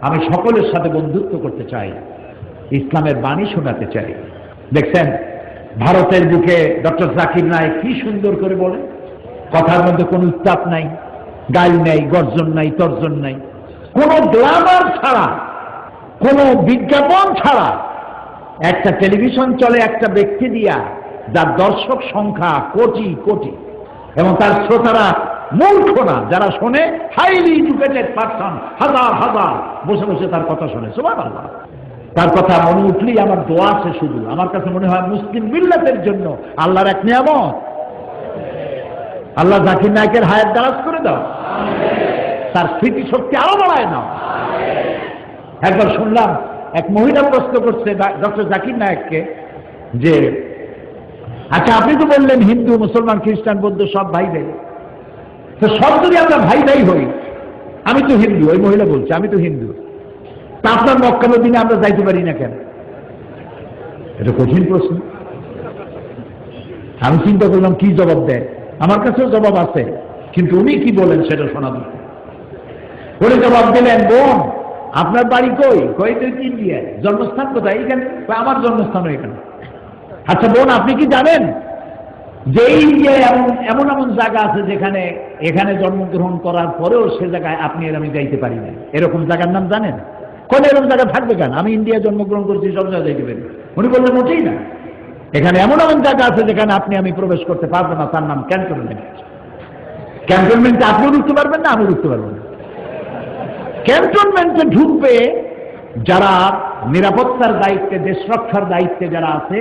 আমি সকলের সাথে বন্ধুত্ব করতে চাই, ইসলামের বাণী শোনাতে চাই। দেখছেন ভারতের বুকে ডক্টর জাকির নায়েক কি সুন্দর করে বলে, কথার মধ্যে কোনো উত্তাপ নাই, গাল নাই, গর্জন নাই, তর্জন নাই, কোনো গ্ল্যামার ছাড়া, কোনো বিজ্ঞাপন ছাড়া একটা টেলিভিশন চলে একটা ব্যক্তি দিয়া, যার দর্শক সংখ্যা কোটি কোটি, এবং তার শ্রোতারা মূর্খ না, যারা শোনে হাইলি এডুকেটেড পারসন, হাজার হাজার বসে বসে তার কথা শোনে। সুবহানাল্লাহ। তার কথা মনে উঠলেই আমার দোয়া আছে শুধু। আমার কাছে মনে হয় মুসলিম মিল্লাতের জন্য আল্লাহর এক নিয়ামত। আল্লাহ জাকির নায়েকের হায়াত দারাজ করে দাও, তার স্মৃতি শক্তি আরো বাড়ায় নাও। একবার শুনলাম এক মহিলা প্রশ্ন করছে ডক্টর জাকির নায়েককে যে, আচ্ছা আপনি তো বললেন হিন্দু মুসলমান খ্রিস্টান বৌদ্ধ সব ভাই ভাই, তো সব যদি আমরা ভাই ভাই হই, আমি তো হিন্দু, ওই মহিলা বলছে আমি তো হিন্দু, তা আপনার মক্কা মদিনা আমরা যাইতে পারি না কেন? এটা কঠিন প্রশ্ন। আমি চিন্তা করলাম কি জবাব দেয়। আমার কাছেও জবাব আছে, কিন্তু উনি কি বলেন সেটা শোনাব। উনি জবাব দিলেন, বোন আপনার বাড়ি কই? কই তো ইন্ডিয়ায়। জন্মস্থান কোথায়? এখানে। আমার জন্মস্থানও এখানে। আচ্ছা বোন আপনি কি জানেন যে ইন্ডিয়ায় এমন এমন এমন জায়গা আছে যেখানে এখানে জন্মগ্রহণ করার পরেও সে জায়গায় আপনি আর আমি যাইতে পারি না, এরকম জায়গার নাম জানেন? কোন এরকম জায়গা থাকবে কেন? আমি ইন্ডিয়ায় জন্মগ্রহণ করছি, সব জায়গায় যাইতে পারি। উনি বললেন মোটেই না, এখানে এমন এমন জায়গা আছে যেখানে আপনি আমি প্রবেশ করতে পারবো না, তার নাম ক্যান্টনমেন্ট। ক্যান্টনমেন্টে আপনিও ঢুকতে পারবেন না, আমিও ঢুকতে পারবো না। ক্যান্টনমেন্টে ঢুকবে যারা নিরাপত্তার দায়িত্বে, দেশ রক্ষার দায়িত্বে যারা আছে,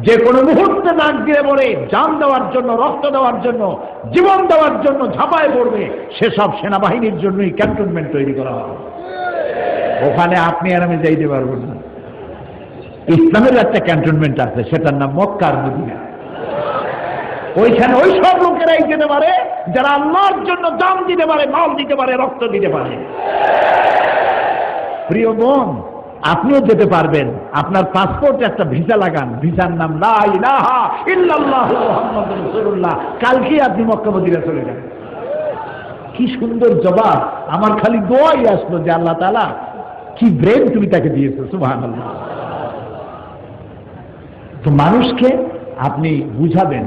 যে কোনো মুহূর্তে নাক দিয়ে পড়ে জান দেওয়ার জন্য, রক্ত দেওয়ার জন্য, জীবন দেওয়ার জন্য ঝাঁপায় পড়বে, সেসব সেনাবাহিনীর জন্যই ক্যান্টনমেন্ট তৈরি করা হবে। ওখানে আপনি আর আমি যাইতে পারবো না। ইসলামের একটা ক্যান্টনমেন্ট আছে, সেটার নাম মক্কা আর মদিনা। ওইখানে ওই সব লোকেরাই যেতে পারে যারা আল্লাহর জন্য জান দিতে পারে, মাল দিতে পারে, রক্ত দিতে পারে। প্রিয় বোন, আপনিও যেতে পারবেন। আপনার পাসপোর্টে একটা ভিসা লাগান, ভিসার নাম লা ইলাহা ইল্লাল্লাহু মুহাম্মাদুর রাসূলুল্লাহ। কালকে আপনি মক্কা মদিনা চলে যান। কি সুন্দর জবাব! আমার খালি দোয়াই আসলো যে আল্লাহ তাআলা কি ব্রেন তুমি তাকে দিয়েছো। সুবহানাল্লাহ। তো মানুষকে আপনি বুঝাবেন